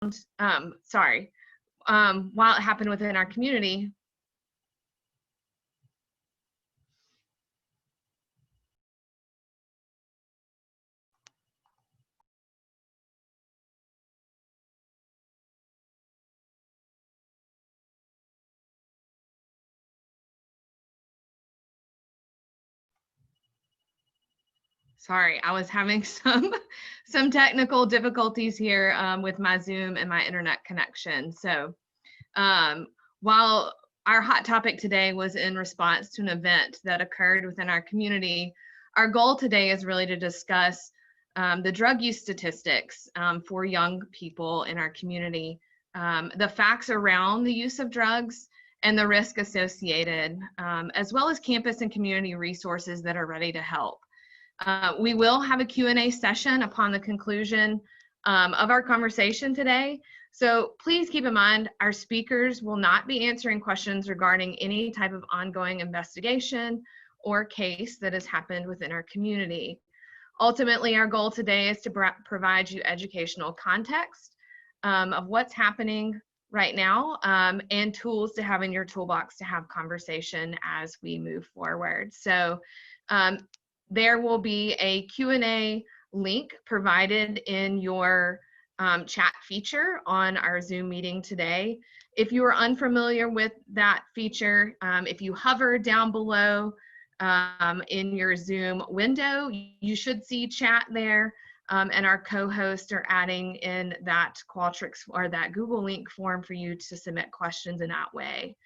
while it happened within our community. Sorry, I was having some technical difficulties here with my Zoom and my internet connection. So while our hot topic today was in response to an event that occurred within our community, our goal today is really to discuss the drug use statistics for young people in our community, the facts around the use of drugs and the risk associated, as well as campus and community resources that are ready to help. We will have a Q&A session upon the conclusion of our conversation today. So please keep in mind, our speakers will not be answering questions regarding any type of ongoing investigation or case that has happened within our community. Ultimately, our goal today is to provide you educational context of what's happening right now and tools to have in your toolbox to have conversation as we move forward. So there will be a Q&A link provided in your chat feature on our Zoom meeting today. If you are unfamiliar with that feature, if you hover down below in your Zoom window, you should see chat there, and our co-hosts are adding in that Qualtrics or that Google link form for you to submit questions in that way.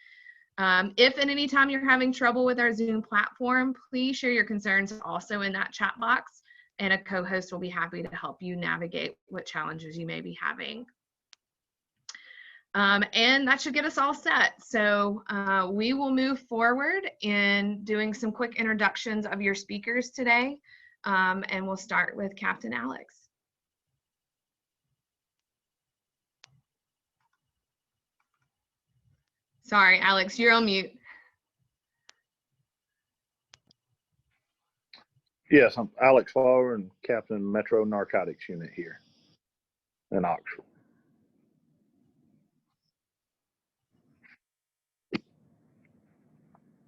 If at any time you're having trouble with our Zoom platform, please share your concerns also in that chat box, and a co-host will be happy to help you navigate what challenges you may be having. And that should get us all set. So we will move forward in doing some quick introductions of your speakers today, and we'll start with Captain Alex. Sorry, Alex, you're on mute. Yes, I'm Alex Fowler and Captain Metro Narcotics Unit here in Oxford.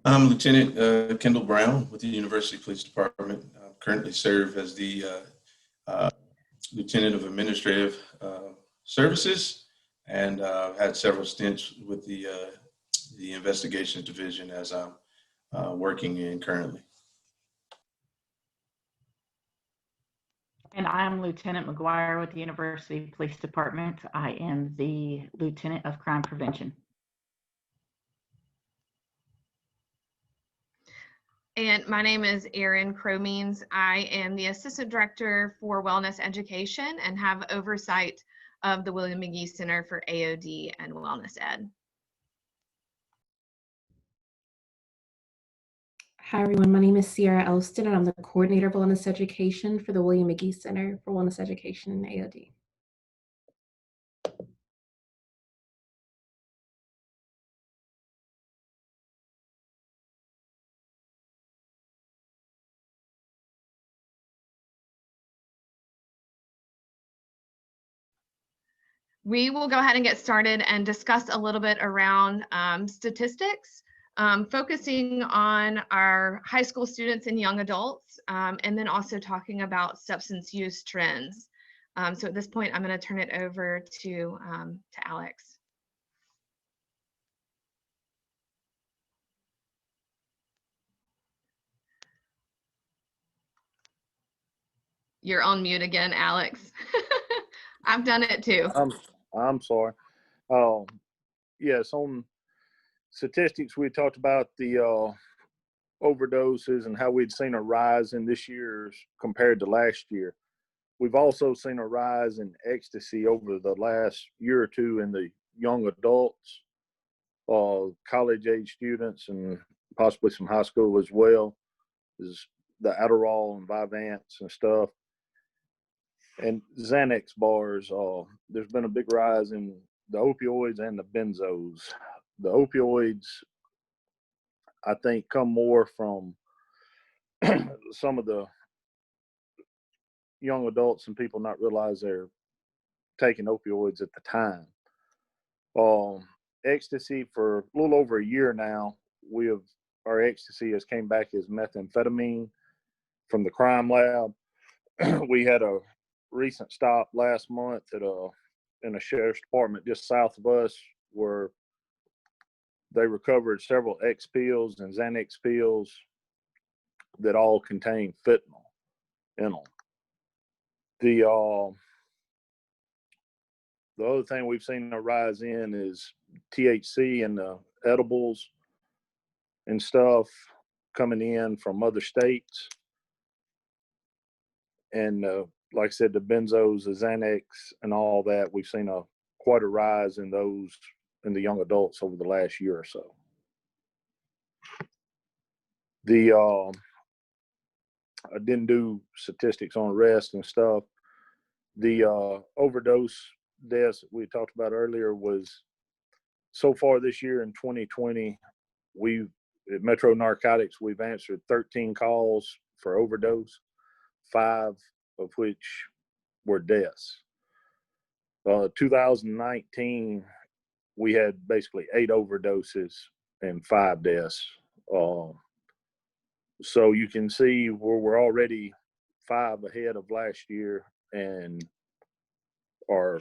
I'm Lieutenant Kendall Brown with the University Police Department. I currently serve as the Lieutenant of Administrative Services, and I've had several stints with the Investigations Division as I'm working in currently. And I'm Lieutenant McGuire with the University Police Department. I am the Lieutenant of Crime Prevention. And my name is Erin Cromeans. I am the Assistant Director for Wellness Education and have oversight of the William Magee Center for AOD and Wellness Ed. Hi, everyone. My name is Sierra Elston, and I'm the Coordinator of Wellness Education for the William Magee Center for Wellness Education and AOD. We will go ahead and get started and discuss a little bit around statistics, focusing on our high school students and young adults, and then also talking about substance use trends. So at this point, I'm going to turn it over to Alex. You're on mute again, Alex. I've done it too. I'm sorry. Yes, on statistics, we talked about the overdoses and how we'd seen a rise in this year's compared to last year. We've also seen a rise in ecstasy over the last year or two in the young adults, college-age students, and possibly some high school as well, is the Adderall and Vyvanse and stuff. And Xanax bars, there's been a big rise in the opioids and the benzos. The opioids, I think, come more from some of the young adults and people not realize they're taking opioids at the time. Ecstasy, for a little over a year now, our ecstasy has came back as methamphetamine from the crime lab. We had a recent stop last month in a sheriff's department just south of us, where they recovered several X pills and Xanax pills that all contain fentanyl in them. The other thing we've seen a rise in is THC and the edibles and stuff coming in from other states. And like I said, the benzos, the Xanax, and all that, we've seen quite a rise in those in the young adults over the last year or so. I didn't do statistics on arrest and stuff. The overdose deaths we talked about earlier was, so far this year in 2020, at Metro Narcotics, we've answered 13 calls for overdose, 5 of which were deaths. 2019, we had basically 8 overdoses and 5 deaths. So you can see where we're already 5 ahead of last year, and our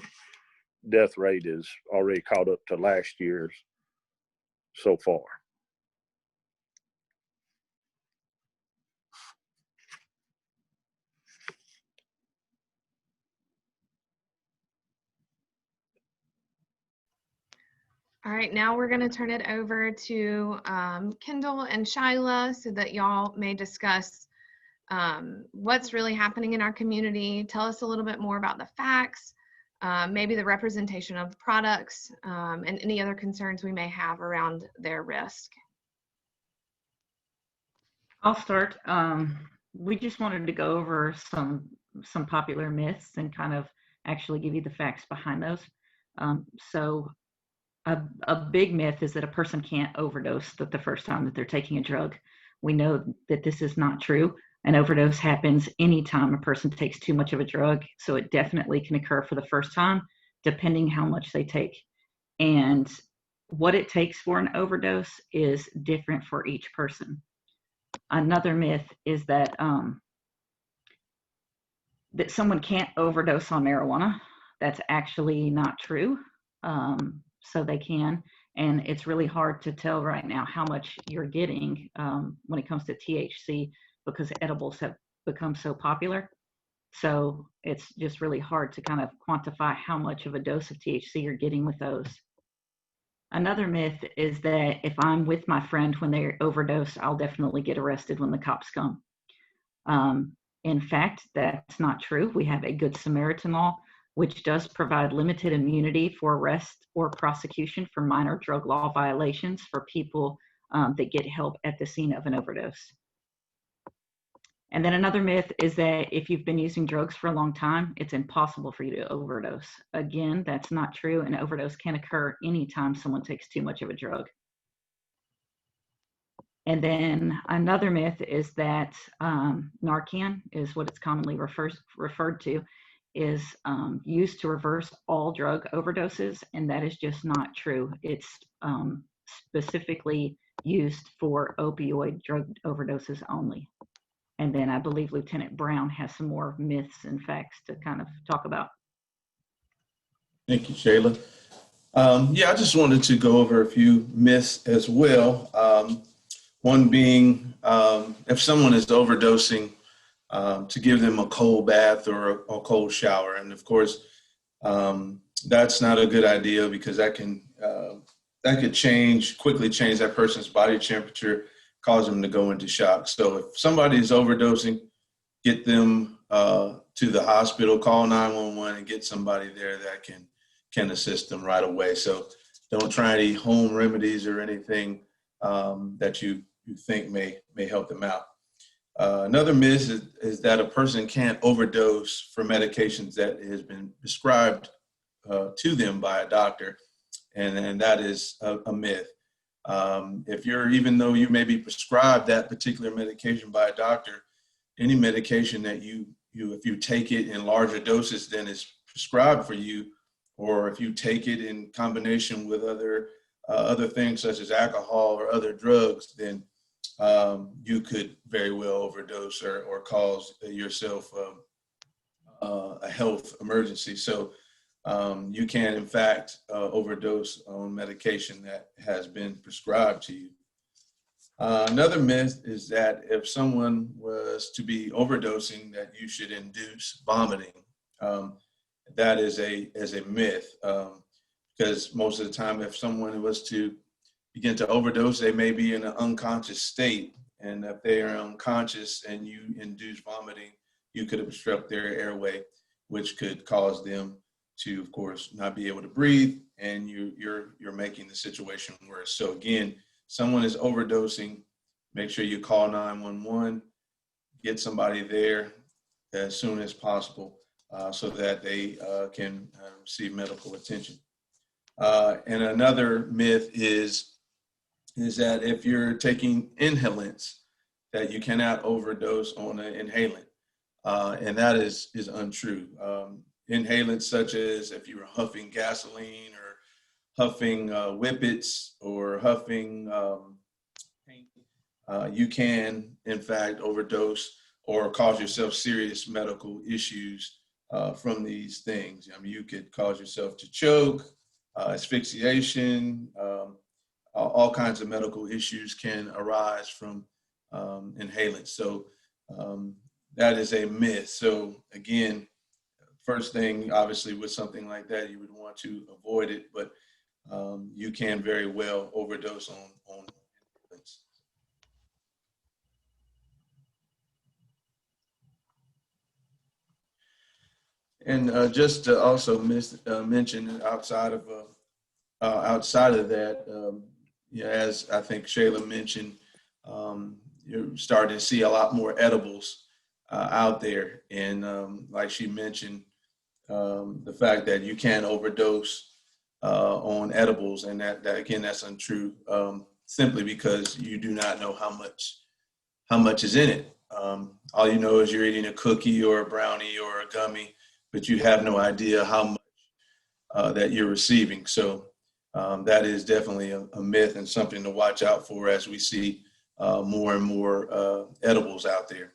death rate is already caught up to last year's so far. All right, now we're going to turn it over to Kendall and Shyla so that y'all may discuss what's really happening in our community. Tell us a little bit more about the facts, maybe the representation of products, and any other concerns we may have around their risk. I'll start. We just wanted to go over some popular myths and kind of actually give you the facts behind those. So a big myth is that a person can't overdose the first time that they're taking a drug. We know that this is not true. An overdose happens anytime a person takes too much of a drug, so it definitely can occur for the first time, depending how much they take. And what it takes for an overdose is different for each person. Another myth is that that someone can't overdose on marijuana. That's actually not true. So they can, and it's really hard to tell right now how much you're getting when it comes to THC, because edibles have become so popular. So it's just really hard to kind of quantify how much of a dose of THC you're getting with those. Another myth is that if I'm with my friend when they overdose, I'll definitely get arrested when the cops come. In fact, that's not true. We have a Good Samaritan law, which does provide limited immunity for arrest or prosecution for minor drug law violations for people that get help at the scene of an overdose. And then another myth is that if you've been using drugs for a long time, it's impossible for you to overdose. Again, that's not true. An overdose can occur anytime someone takes too much of a drug. And then another myth is that Narcan is what it's commonly referred to, is used to reverse all drug overdoses, and that is just not true. It's specifically used for opioid drug overdoses only. And then I believe Lieutenant Brown has some more myths and facts to kind of talk about. Thank you, Shayla. Yeah, I just wanted to go over a few myths as well. One being, if someone is overdosing, to give them a cold bath or a cold shower. And of course, that's not a good idea, because that could quickly change that person's body temperature, cause them to go into shock. So if somebody is overdosing, get them to the hospital, call 911 and get somebody there that can assist them right away. So don't try any home remedies or anything that you think may help them out. Another myth is that a person can't overdose for medications that has been prescribed to them by a doctor, and that is a myth. Even though you may be prescribed that particular medication by a doctor, any medication that if you take it in larger doses than is prescribed for you, or if you take it in combination with other things such as alcohol or other drugs, then you could very well overdose or cause yourself a health emergency. So you can, in fact, overdose on medication that has been prescribed to you. Another myth is that if someone was to be overdosing, that you should induce vomiting. That is a myth, because most of the time, if someone was to begin to overdose, they may be in an unconscious state. And if they are unconscious and you induce vomiting, you could obstruct their airway, which could cause them to, of course, not be able to breathe, and you're making the situation worse. So again, someone is overdosing, make sure you call 911, get somebody there as soon as possible so that they can receive medical attention. And another myth is that if you're taking inhalants, that you cannot overdose on an inhalant. And that is untrue. Inhalants such as if you were huffing gasoline or huffing whippets or huffing paint, you can, in fact, overdose or cause yourself serious medical issues from these things. I mean, you could cause yourself to choke, asphyxiation, all kinds of medical issues can arise from inhalants. So that is a myth. So again, first thing, obviously, with something like that, you would want to avoid it, but you can very well overdose on inhalants. And just to also mention outside of that, as I think Shayla mentioned, you're starting to see a lot more edibles out there. And like she mentioned, the fact that you can overdose on edibles, and that again, that's untrue, simply because you do not know how much is in it. All you know is you're eating a cookie or a brownie or a gummy, but you have no idea how much that you're receiving. So that is definitely a myth and something to watch out for as we see more and more edibles out there.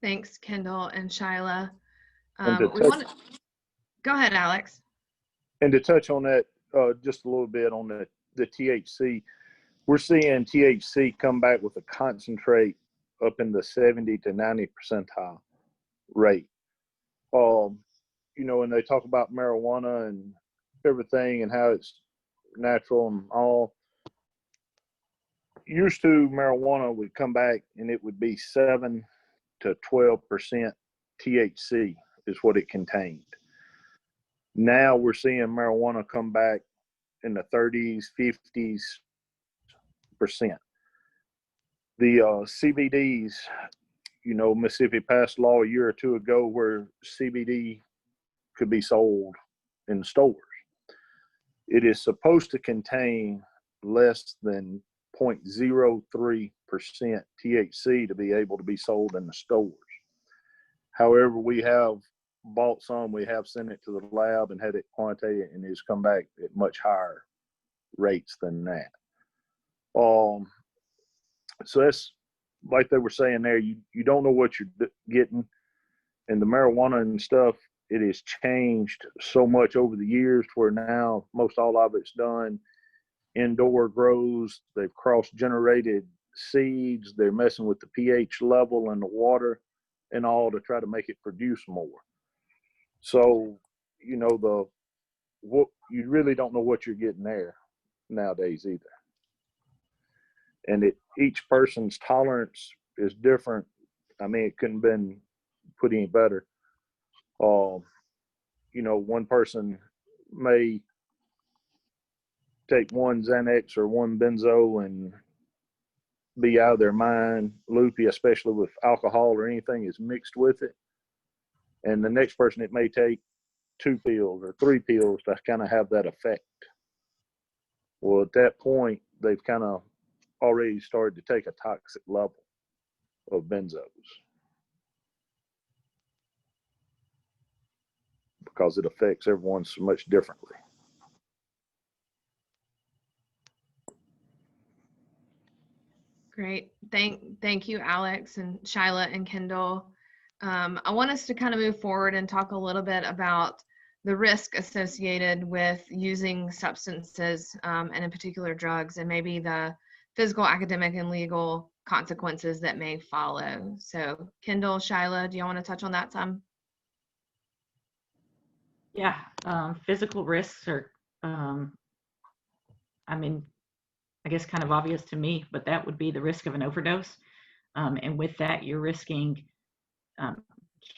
Thanks, Kendall and Shyla. Go ahead, Alex. And to touch on that just a little bit on the THC, we're seeing THC come back with a concentrate up in the 70 to 90 percentile rate. And they talk about marijuana and everything and how it's natural and all. Used to, marijuana would come back and it would be 7 to 12% THC is what it contained. Now we're seeing marijuana come back in the 30s, 50s percent. The CBDs, Mississippi passed a law a year or two ago where CBD could be sold in stores. It is supposed to contain less than 0.03% THC to be able to be sold in the stores. However, we have bought some, we have sent it to the lab and had it quantitated, and it's come back at much higher rates than that. So that's like they were saying there, you don't know what you're getting. And the marijuana and stuff, it has changed so much over the years to where now most all of it's done indoor grows. They've cross-generated seeds. They're messing with the pH level in the water and all to try to make it produce more. So, you really don't know what you're getting there nowadays either. And each person's tolerance is different. I mean, it couldn't have been put any better. One person may take one Xanax or one benzo and be out of their mind, loopy, especially with alcohol or anything is mixed with it. And the next person, it may take 2 pills or 3 pills to kind of have that effect. Well, at that point, they've kind of already started to take a toxic level of benzos. because it affects everyone so much differently. Great. Thank you, Alex and Shyla and Kendall. I want us to kind of move forward and talk a little bit about the risk associated with using substances, and in particular drugs, and maybe the physical, academic, and legal consequences that may follow. So Kendall, Shyla, do you want to touch on that some? Yeah, physical risks are, I mean, I guess kind of obvious to me, but that would be the risk of an overdose. And with that, you're risking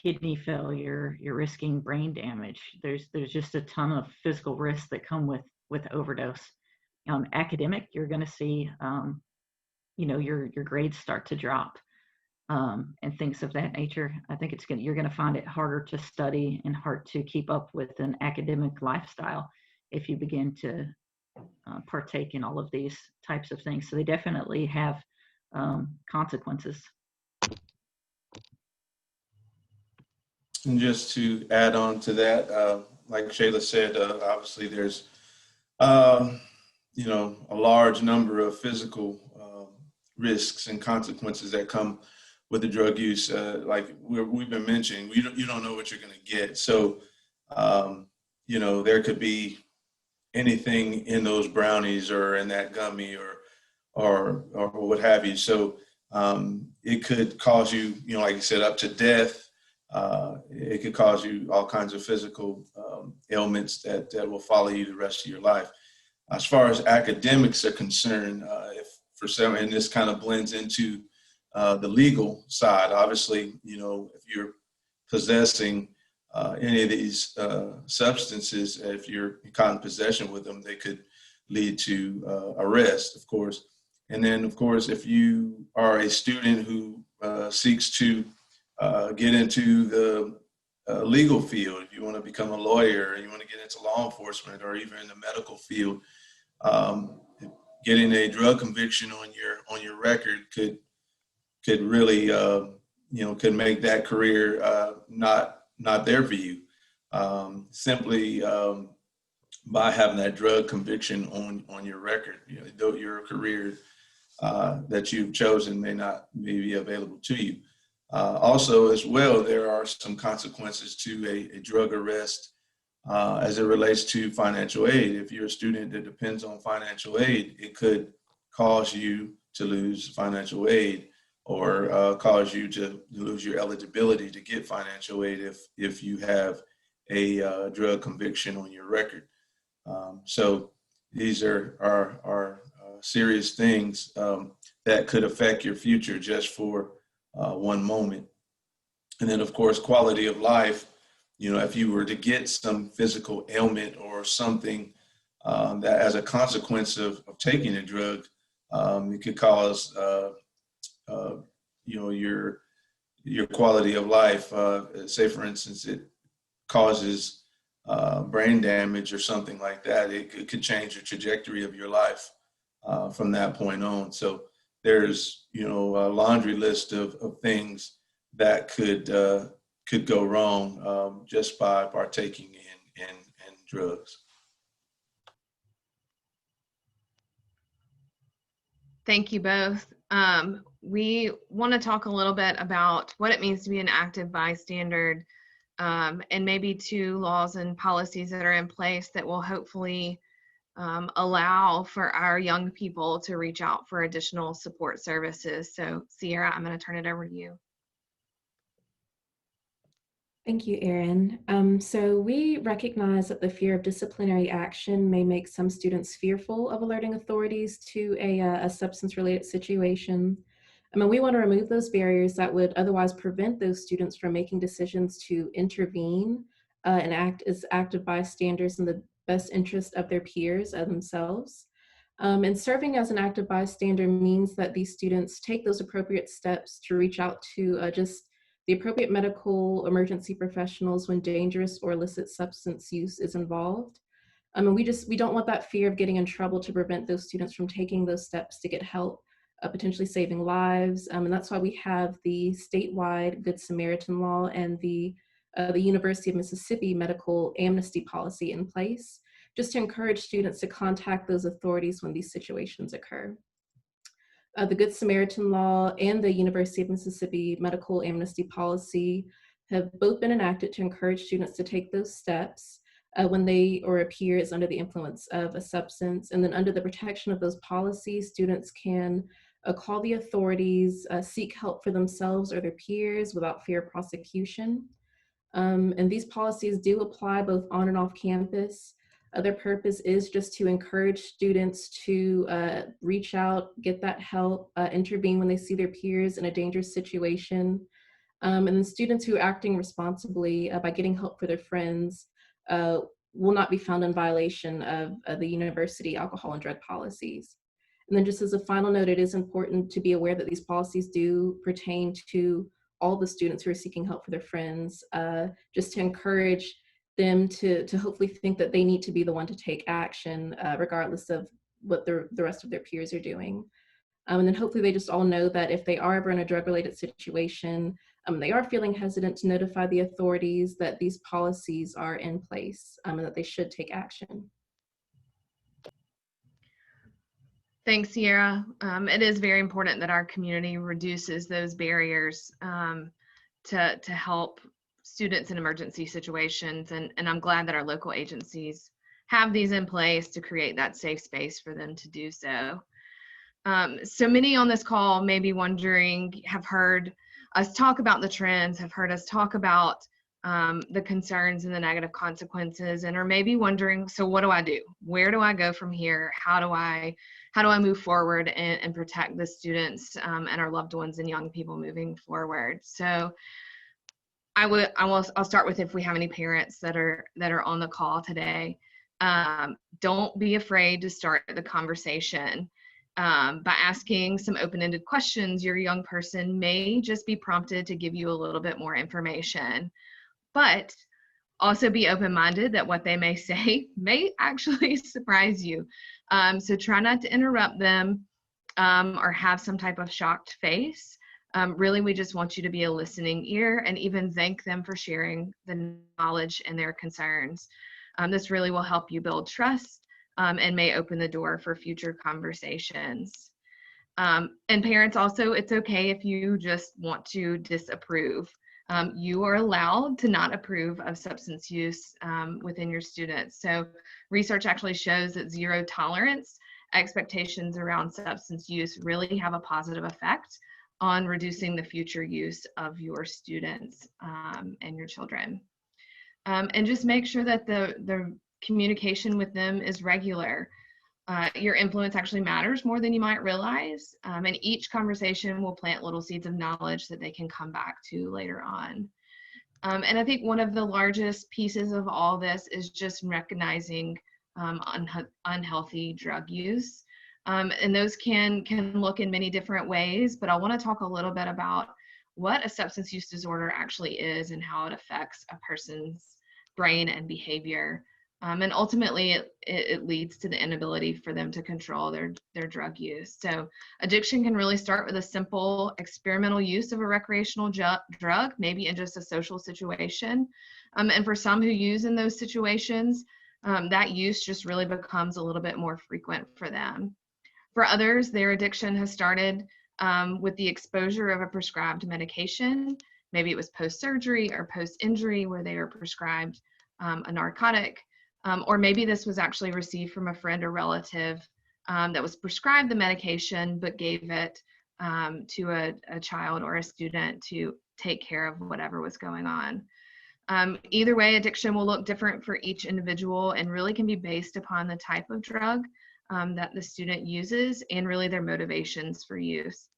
kidney failure, you're risking brain damage. There's just a ton of physical risks that come with overdose. Academic, you're going to see, your grades start to drop, and things of that nature. I think you're going to find it harder to study and hard to keep up with an academic lifestyle if you begin to partake in all of these types of things. So they definitely have consequences. And just to add on to that, like Shayla said, obviously there's, a large number of physical risks and consequences that come with the drug use. Like we've been mentioning, you don't know what you're going to get. So, there could be anything in those brownies or in that gummy or what have you. So it could cause you, like you said, up to death. It could cause you all kinds of physical ailments that will follow you the rest of your life. As far as academics are concerned, and this kind of blends into the legal side, obviously, if you're possessing any of these substances, if you're caught in possession with them, they could lead to arrest, of course. And then, of course, if you are a student who seeks to get into the legal field, if you want to become a lawyer, you want to get into law enforcement or even in the medical field, getting a drug conviction on your record could really could make that career not there for you. Simply by having that drug conviction on your record, though your career that you've chosen may not be available to you. Also, as well, there are some consequences to a drug arrest as it relates to financial aid. If you're a student that depends on financial aid, it could cause you to lose financial aid or cause you to lose your eligibility to get financial aid if you have a drug conviction on your record. So these are serious things that could affect your future just for one moment. And then, of course, quality of life. If you were to get some physical ailment or something that as a consequence of taking a drug, it could cause your quality of life. Say, for instance, it causes brain damage or something like that. It could change the trajectory of your life from that point on. So there's a laundry list of things that could go wrong just by partaking in drugs. Thank you both. We want to talk a little bit about what it means to be an active bystander, and maybe two laws and policies that are in place that will hopefully allow for our young people to reach out for additional support services. So Sierra, I'm going to turn it over to you. Thank you, Erin. So we recognize that the fear of disciplinary action may make some students fearful of alerting authorities to a substance-related situation. We want to remove those barriers that would otherwise prevent those students from making decisions to intervene and act as active bystanders in the best interest of their peers and themselves. And serving as an active bystander means that these students take those appropriate steps to reach out to just the appropriate medical emergency professionals when dangerous or illicit substance use is involved. We don't want that fear of getting in trouble to prevent those students from taking those steps to get help, potentially saving lives. And that's why we have the statewide Good Samaritan law and the the University of Mississippi medical amnesty policy in place, just to encourage students to contact those authorities when these situations occur. The Good Samaritan Law and the University of Mississippi medical amnesty policy have both been enacted to encourage students to take those steps when they or a peer is under the influence of a substance. And then under the protection of those policies, students can call the authorities, seek help for themselves or their peers without fear of prosecution. And these policies do apply both on and off campus. Their purpose is just to encourage students to reach out, get that help, intervene when they see their peers in a dangerous situation. And then students who are acting responsibly by getting help for their friends will not be found in violation of the university alcohol and drug policies. And then just as a final note, it is important to be aware that these policies do pertain to all the students who are seeking help for their friends, just to encourage them to hopefully think that they need to be the one to take action, regardless of what the rest of their peers are doing. And then hopefully they just all know that if they are ever in a drug-related situation, they are feeling hesitant to notify the authorities, that these policies are in place and that they should take action. Thanks, Sierra. It is very important that our community reduces those barriers to help students in emergency situations. And I'm glad that our local agencies have these in place to create that safe space for them to do so. So many on this call may be wondering, have heard us talk about the trends, have heard us talk about the concerns and the negative consequences, and are maybe wondering, so what do I do? Where do I go from here? How do I move forward and protect the students and our loved ones and young people moving forward? So I'll start with, if we have any parents that are on the call today, don't be afraid to start the conversation. By asking some open-ended questions, your young person may just be prompted to give you a little bit more information, but also be open-minded that what they may say may actually surprise you. So try not to interrupt them or have some type of shocked face. Really, we just want you to be a listening ear and even thank them for sharing the knowledge and their concerns. This really will help you build trust and may open the door for future conversations. And parents also, it's okay if you just want to disapprove. You are allowed to not approve of substance use within your students. So research actually shows that zero tolerance expectations around substance use really have a positive effect on reducing the future use of your students and your children. And just make sure that the communication with them is regular. Your influence actually matters more than you might realize, and each conversation will plant little seeds of knowledge that they can come back to later on. And I think one of the largest pieces of all this is just recognizing unhealthy drug use. And those can look in many different ways, but I want to talk a little bit about what a substance use disorder actually is and how it affects a person's brain and behavior. And ultimately, it leads to the inability for them to control their drug use. So addiction can really start with a simple experimental use of a recreational drug, maybe in just a social situation. And for some who use in those situations, that use just really becomes a little bit more frequent for them. For others, their addiction has started with the exposure of a prescribed medication. Maybe it was post-surgery or post-injury where they were prescribed a narcotic. Or maybe this was actually received from a friend or relative that was prescribed the medication but gave it to a child or a student to take care of whatever was going on. Either way, addiction will look different for each individual and really can be based upon the type of drug that the student uses and really their motivations for use.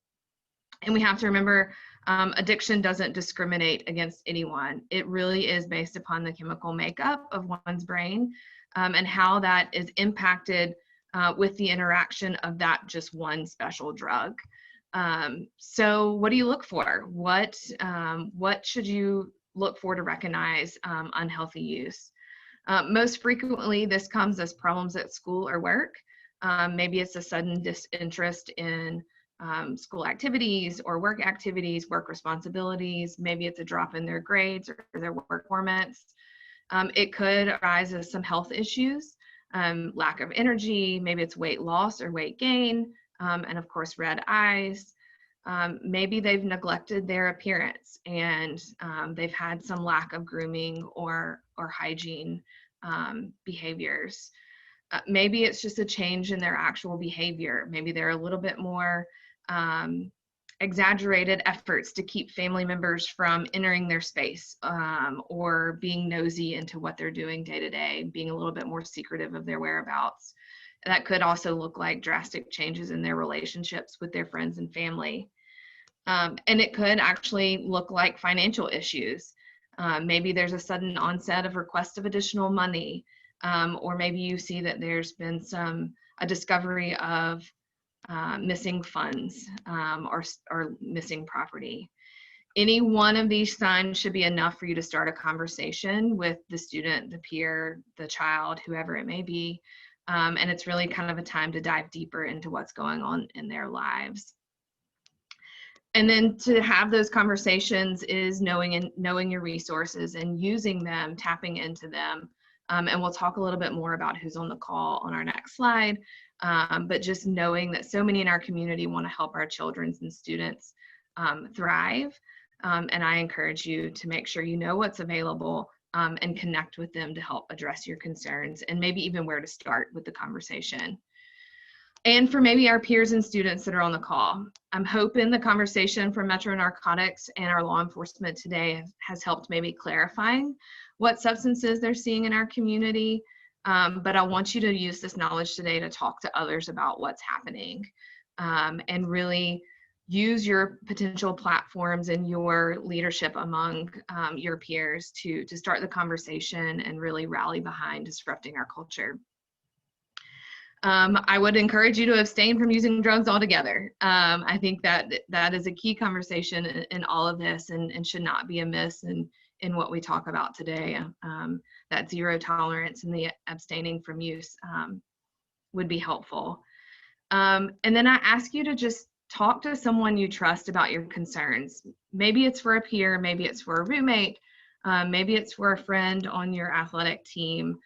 And we have to remember, addiction doesn't discriminate against anyone. It really is based upon the chemical makeup of one's brain and how that is impacted with the interaction of that just one special drug. So what do you look for? What should you look for to recognize unhealthy use? Most frequently, this comes as problems at school or work. Maybe it's a sudden disinterest in school activities or work activities, work responsibilities. Maybe it's a drop in their grades or their work performance. It could arise as some health issues, lack of energy, maybe it's weight loss or weight gain, and of course, red eyes. Maybe they've neglected their appearance and they've had some lack of grooming or hygiene behaviors. Maybe it's just a change in their actual behavior. Maybe they're a little bit more exaggerated efforts to keep family members from entering their space or being nosy into what they're doing day to day, being a little bit more secretive of their whereabouts. That could also look like drastic changes in their relationships with their friends and family. And it could actually look like financial issues. Maybe there's a sudden onset of request of additional money, or maybe you see that there's been a discovery of missing funds or missing property. Any one of these signs should be enough for you to start a conversation with the student, the peer, the child, whoever it may be. And it's really kind of a time to dive deeper into what's going on in their lives. And then to have those conversations is knowing your resources and using them, tapping into them. And we'll talk a little bit more about who's on the call on our next slide. But just knowing that so many in our community want to help our children and students thrive. And I encourage you to make sure you know what's available and connect with them to help address your concerns and maybe even where to start with the conversation. And for maybe our peers and students that are on the call, I'm hoping the conversation from Metro Narcotics and our law enforcement today has helped maybe clarifying what substances they're seeing in our community. But I want you to use this knowledge today to talk to others about what's happening and really use your potential platforms and your leadership among your peers to start the conversation and really rally behind disrupting our culture. I would encourage you to abstain from using drugs altogether. I think that is a key conversation in all of this and should not be amiss in what we talk about today. That zero tolerance and the abstaining from use would be helpful. And then I ask you to just talk to someone you trust about your concerns. Maybe it's for a peer, maybe it's for a roommate, maybe it's for a friend on your athletic team.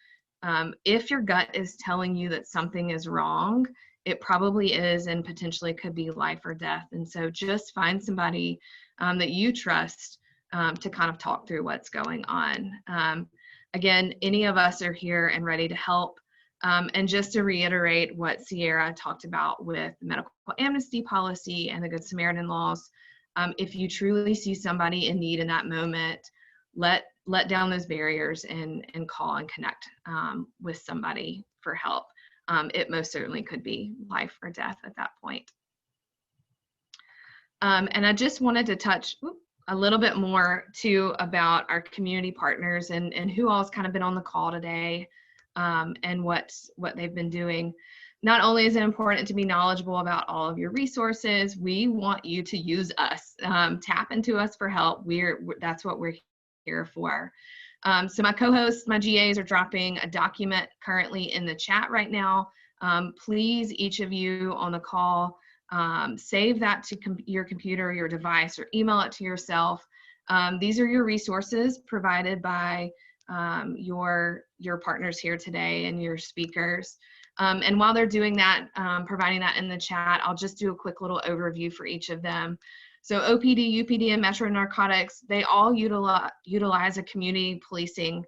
If your gut is telling you that something is wrong, it probably is and potentially could be life or death. And so just find somebody that you trust to kind of talk through what's going on. Again, any of us are here and ready to help. And just to reiterate what Sierra talked about with the medical amnesty policy and the Good Samaritan laws, if you truly see somebody in need in that moment, let down those barriers and call and connect with somebody for help. It most certainly could be life or death at that point. And I just wanted to touch a little bit more too about our community partners and who all's kind of been on the call today and what they've been doing. Not only is it important to be knowledgeable about all of your resources, we want you to use us, tap into us for help. That's what we're here for. So my co-hosts, my GAs are dropping a document currently in the chat right now. Please, each of you on the call, save that to your computer, your device, or email it to yourself. These are your resources provided by your partners here today and your speakers. And while they're doing that, providing that in the chat, I'll just do a quick little overview for each of them. So OPD, UPD, and Metro Narcotics, they all utilize a community policing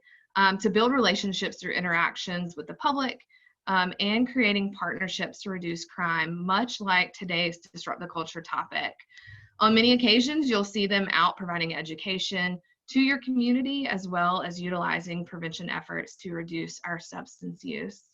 to build relationships through interactions with the public and creating partnerships to reduce crime, much like today's Disrupt the Culture topic. On many occasions, you'll see them out providing education to your community, as well as utilizing prevention efforts to reduce our substance use.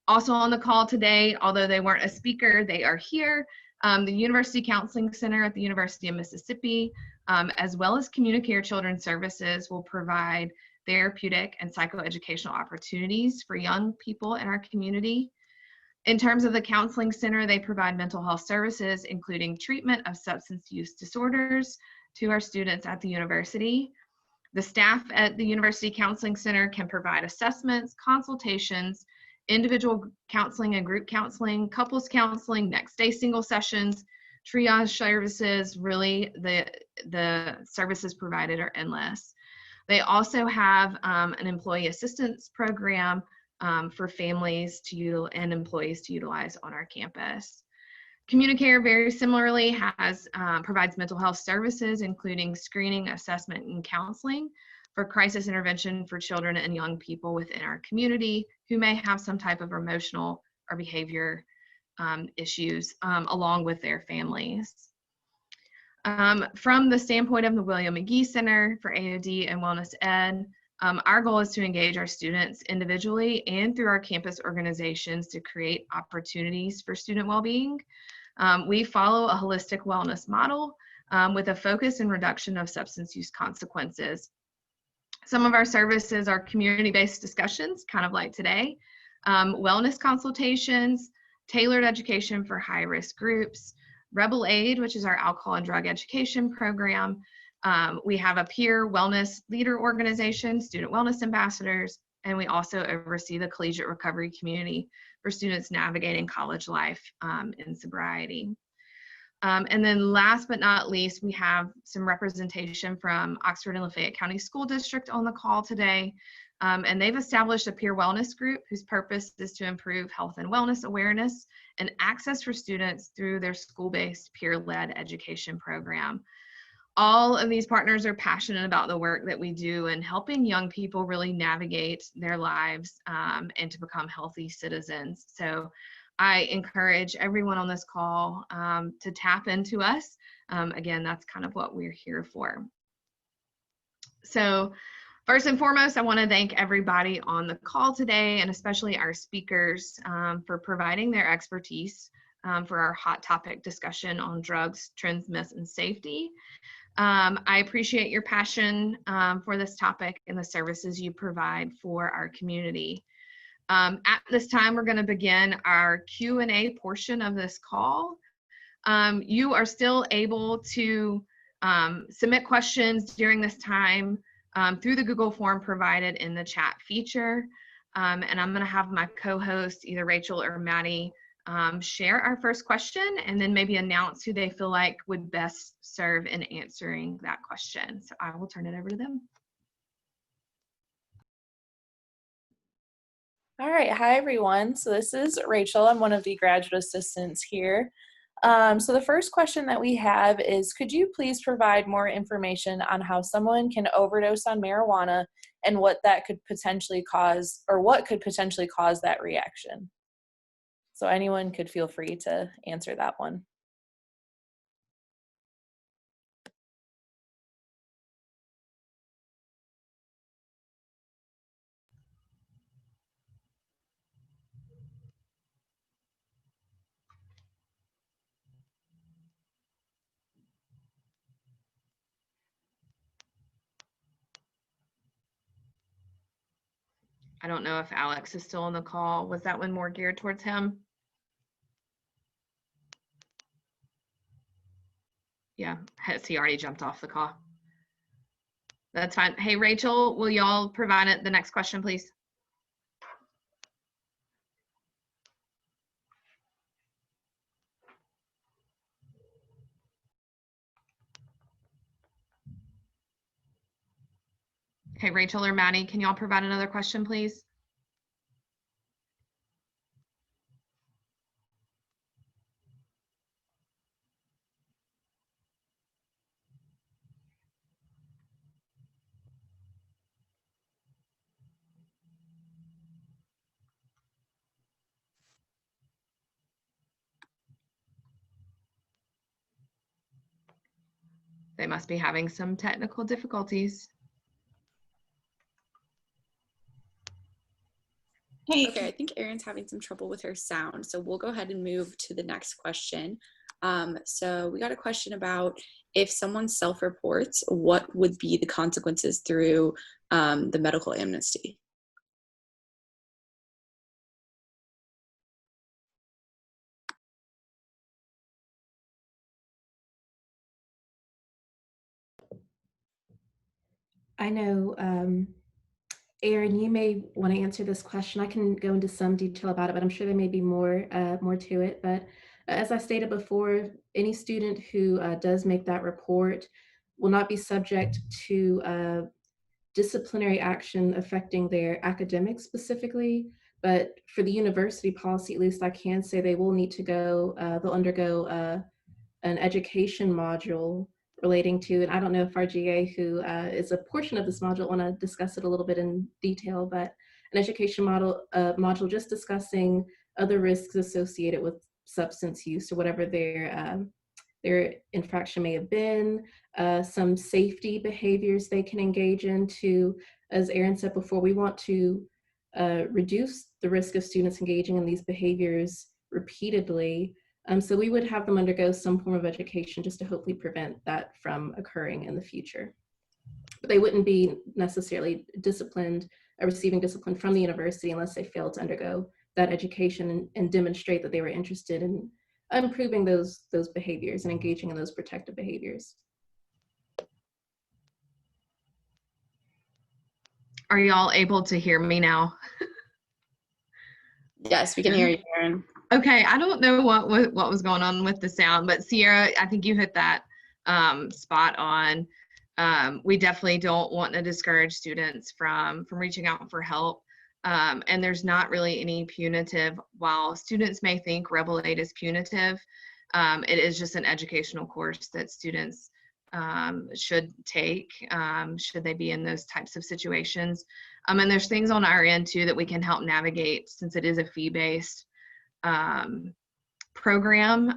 Also on the call today, although they weren't a speaker, they are here. The University Counseling Center at the University of Mississippi, as well as Communicare Children's Services, will provide therapeutic and psychoeducational opportunities for young people in our community. In terms of the Counseling Center, they provide mental health services, including treatment of substance use disorders to our students at the university. The staff at the University Counseling Center can provide assessments, consultations, individual counseling and group counseling, couples counseling, next day single sessions, triage services. Really, the services provided are endless. They also have an employee assistance program for families and employees to utilize on our campus. CommuniCare very similarly provides mental health services, including screening, assessment, and counseling for crisis intervention for children and young people within our community who may have some type of emotional or behavior issues along with their families. From the standpoint of the William Magee Center for AOD and Wellness Ed, our goal is to engage our students individually and through our campus organizations to create opportunities for student well-being. We follow a holistic wellness model with a focus and reduction of substance use consequences. Some of our services are community-based discussions, kind of like today, wellness consultations, tailored education for high-risk groups, Rebel Aid, which is our alcohol and drug education program. We have a peer wellness leader organization, student wellness ambassadors, and we also oversee the collegiate recovery community for students navigating college life in sobriety. And then last but not least, we have some representation from Oxford and Lafayette County School District on the call today. And they've established a peer wellness group whose purpose is to improve health and wellness awareness and access for students through their school-based peer-led education program. All of these partners are passionate about the work that we do and helping young people really navigate their lives and to become healthy citizens. So I encourage everyone on this call to tap into us. Again, that's kind of what we're here for. So first and foremost, I want to thank everybody on the call today, and especially our speakers for providing their expertise for our hot topic discussion on drugs, trends, myths, and safety. I appreciate your passion for this topic and the services you provide for our community. At this time, we're going to begin our Q&A portion of this call. You are still able to submit questions during this time through the Google form provided in the chat feature. And I'm going to have my co-host, either Rachel or Maddie, share our first question and then maybe announce who they feel like would best serve in answering that question. So I will turn it over to them. All right, hi everyone. So this is Rachel. I'm one of the graduate assistants here. So the first question that we have is, could you please provide more information on how someone can overdose on marijuana and what that could potentially cause, or what could potentially cause that reaction? So anyone could feel free to answer that one. I don't know if Alex is still on the call. Was that one more geared towards him? Yeah, has he already jumped off the call? That's fine. Hey, Rachel, will y'all provide it the next question, please? Hey, Rachel or Maddie, can y'all provide another question, please? They must be having some technical difficulties. Hey. Okay, I think Erin's having some trouble with her sound, so we'll go ahead and move to the next question. So we got a question about, if someone self-reports, what would be the consequences through the medical amnesty? I know, Erin, you may want to answer this question. I can go into some detail about it, but I'm sure there may be more to it. But As I stated before, any student who does make that report will not be subject to disciplinary action affecting their academics specifically, but for the university policy, at least I can say they will need to go, they'll undergo an education module relating to, and I don't know if our GA, who is a portion of this module, want to discuss it a little bit in detail, but an education module just discussing other risks associated with substance use or whatever their infraction may have been, some safety behaviors they can engage in to, as Erin said before, we want to reduce the risk of students engaging in these behaviors repeatedly. So we would have them undergo some form of education just to hopefully prevent that from occurring in the future. But they wouldn't be necessarily disciplined, receiving discipline from the university unless they failed to undergo that education and demonstrate that they were interested in improving those behaviors and engaging in those protective behaviors. Are y'all able to hear me now? Yes, we can hear you, Erin. Okay, I don't know what was going on with the sound, but Sierra, I think you hit that spot on. We definitely don't want to discourage students from reaching out for help. And there's not really any punitive, while students may think Rebel Aid is punitive, it is just an educational course that students should take, should they be in those types of situations. And there's things on our end too that we can help navigate, since it is a fee-based program.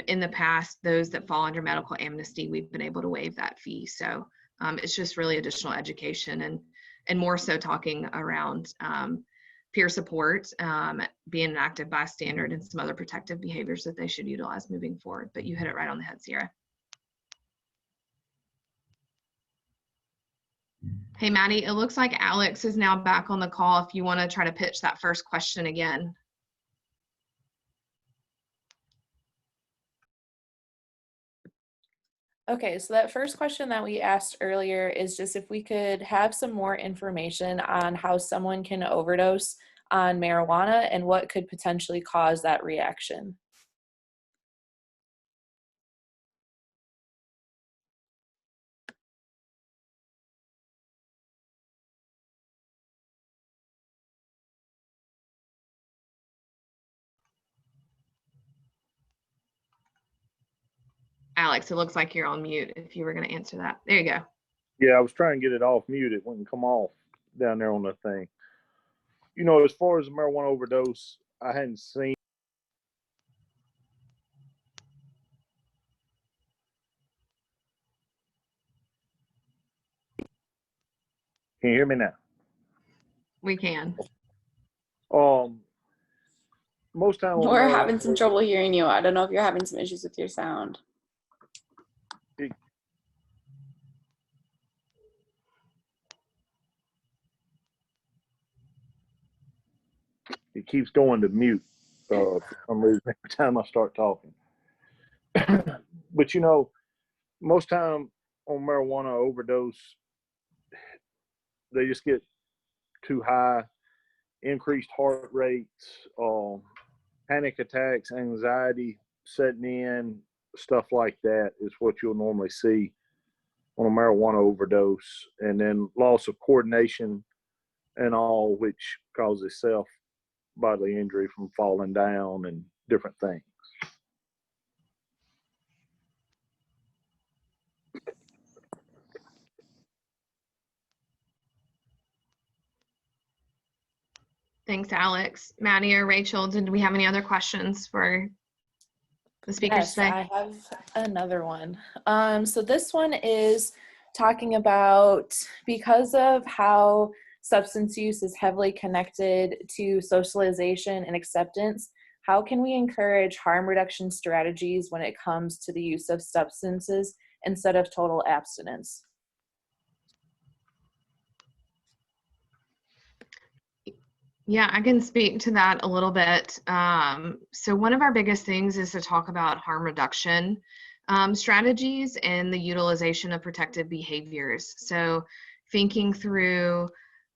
In the past, those that fall under medical amnesty, we've been able to waive that fee. So it's just really additional education and more so talking around peer support, being an active bystander, and some other protective behaviors that they should utilize moving forward. But you hit it right on the head, Sierra. Hey, Maddie, it looks like Alex is now back on the call if you want to try to pitch that first question again. Okay, so that first question that we asked earlier is just if we could have some more information on how someone can overdose on marijuana and what could potentially cause that reaction. Alex, it looks like you're on mute if you were going to answer that. There you go. Yeah, I was trying to get it off mute. It wouldn't come off down there on the thing. You know, as far as a marijuana overdose, I hadn't seen. Can you hear me now? We can. Most time We're having some trouble hearing you. I don't know if you're having some issues with your sound. It keeps going to mute for some reason every time I start talking. But you know, most time on marijuana overdose, they just get too high, increased heart rates, panic attacks, anxiety setting in, stuff like that is what you'll normally see on a marijuana overdose. And then loss of coordination and all, which causes bodily injury from falling down and different things. Thanks, Alex. Maddie or Rachel, did we have any other questions for the speakers today? I have another one. So this one is talking about, because of how substance use is heavily connected to socialization and acceptance, how can we encourage harm reduction strategies when it comes to the use of substances instead of total abstinence? Yeah, I can speak to that a little bit. So one of our biggest things is to talk about harm reduction strategies and the utilization of protective behaviors. So thinking through,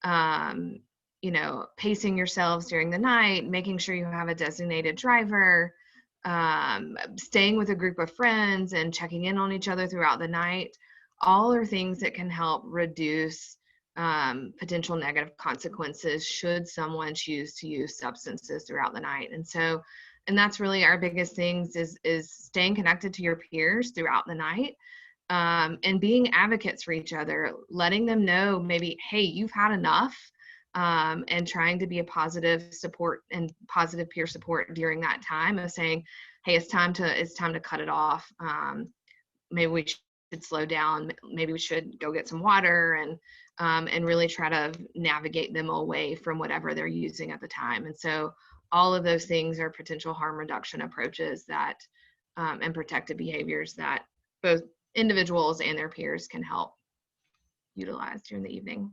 you know, pacing yourselves during the night, making sure you have a designated driver, staying with a group of friends and checking in on each other throughout the night, all are things that can help reduce potential negative consequences should someone choose to use substances throughout the night. And that's really our biggest things is staying connected to your peers throughout the night, and being advocates for each other, letting them know maybe, hey, you've had enough, and trying to be a positive support and positive peer support during that time of saying, hey, it's time to cut it off. Maybe we should slow down. Maybe we should go get some water, and really try to navigate them away from whatever they're using at the time. And so all of those things are potential harm reduction approaches that, and protective behaviors that both individuals and their peers can help utilize during the evening.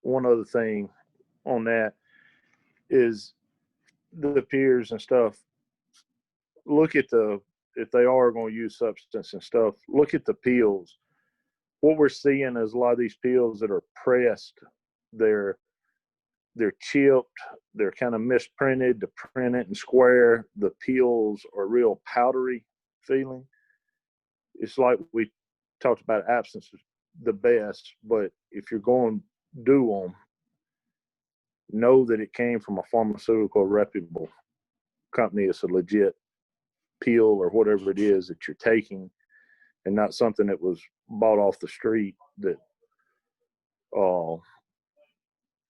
One other thing on that is the peers and stuff. Look at if they are going to use substance and stuff, look at the pills. What we're seeing is a lot of these pills that are pressed, they're chipped, they're kind of misprinted to print it and square. The pills are real powdery feeling. It's like we talked about, absence is the best, but if you're going to do them, know that it came from a pharmaceutical reputable company. It's a legit pill or whatever it is that you're taking, and not something that was bought off the street that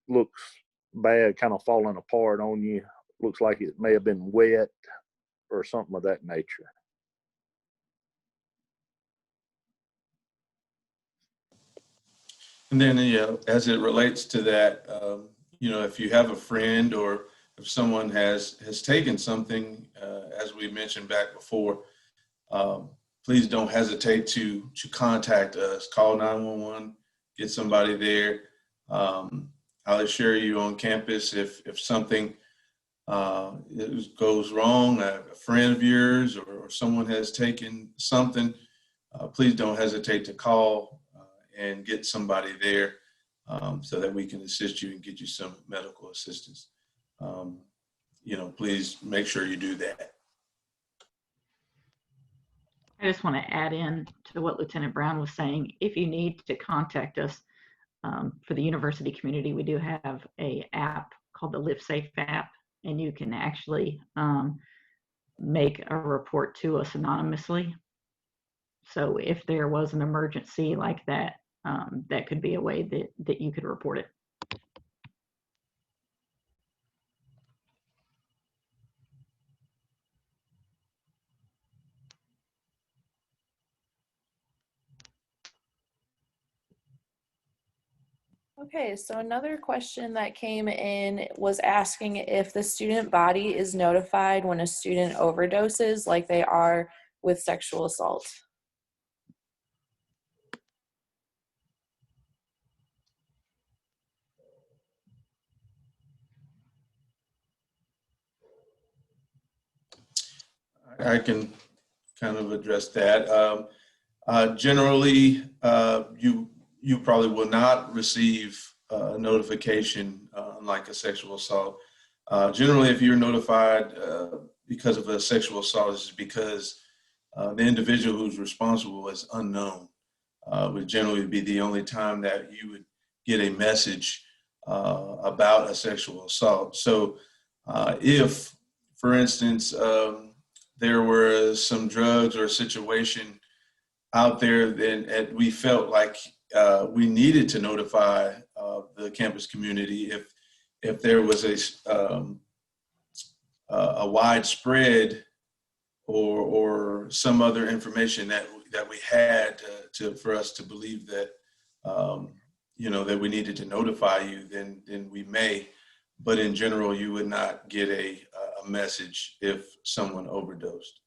looks bad, kind of falling apart on you. Looks like it may have been wet or something of that nature. And then, as it relates to that, if you have a friend or if someone has taken something, as we mentioned back before, please don't hesitate to contact us. Call 911, get somebody there. I'll assure you on campus, if something goes wrong, a friend of yours or someone has taken something, please don't hesitate to call and get somebody there, so that we can assist you and get you some medical assistance. Please make sure you do that. I just want to add in to what Lieutenant Brown was saying. If you need to contact us, for the university community, we do have an app called the LiveSafe App, and you can actually make a report to us anonymously. So if there was an emergency like that, that could be a way that you could report it. Okay, so another question that came in was asking if the student body is notified when a student overdoses like they are with sexual assault. I can kind of address that. Generally, you probably will not receive a notification like a sexual assault. Generally, if you're notified because of a sexual assault, it's because the individual who's responsible is unknown. Would generally be the only time that you would get a message about a sexual assault. So if, for instance, there were some drugs or a situation out there, then we felt like we needed to notify the campus community if there was a widespread or some other information that we had for us to believe that that we needed to notify you, then we may. But in general, you would not get a message if someone overdosed.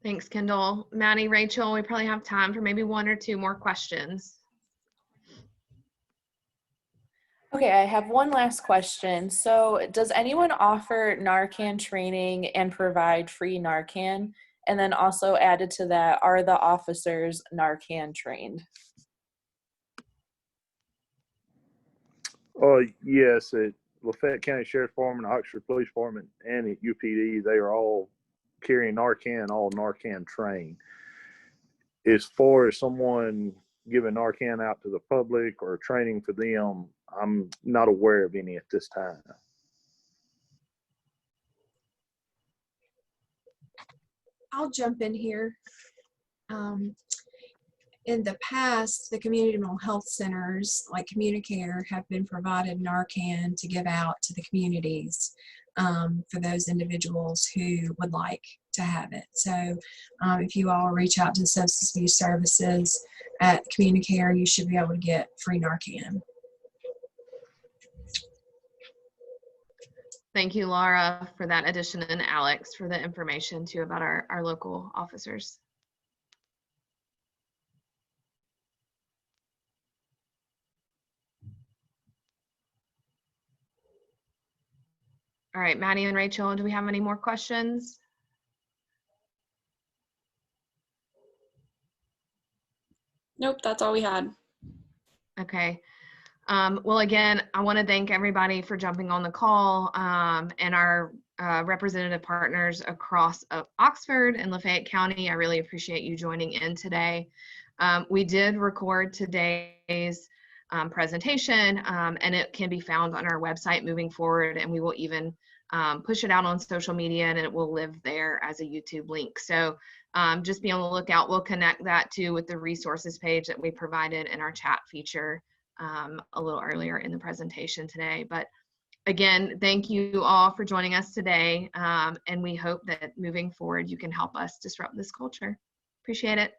Thanks, Kendall. Maddie, Rachel, we probably have time for maybe one or two more questions. Okay, I have one last question. So does anyone offer Narcan training and provide free Narcan? And then also added to that, are the officers Narcan trained? Yes, at Lafayette County Sheriff's Department, Oxford Police Department, and at UPD, they are all carrying Narcan, all Narcan trained. As far as someone giving Narcan out to the public or training for them, I'm not aware of any at this time. I'll jump in here. In the past, the community mental health centers like CommuniCare have been provided Narcan to give out to the communities for those individuals who would like to have it. So if you all reach out to substance abuse services at CommuniCare, you should be able to get free Narcan. Thank you, Laura, for that addition, and Alex for the information too about our local officers. All right, Maddie and Rachel, do we have any more questions? Nope, that's all we had. Okay. Well, again, I want to thank everybody for jumping on the call, and our representative partners across Oxford and Lafayette County. I really appreciate you joining in today. We did record today's presentation, and it can be found on our website moving forward, and we will even push it out on social media, and it will live there as a YouTube link. So just be on the lookout. We'll connect that too with the resources page that we provided in our chat feature a little earlier in the presentation today. But again, thank you all for joining us today, and we hope that moving forward you can help us disrupt this culture. Appreciate it.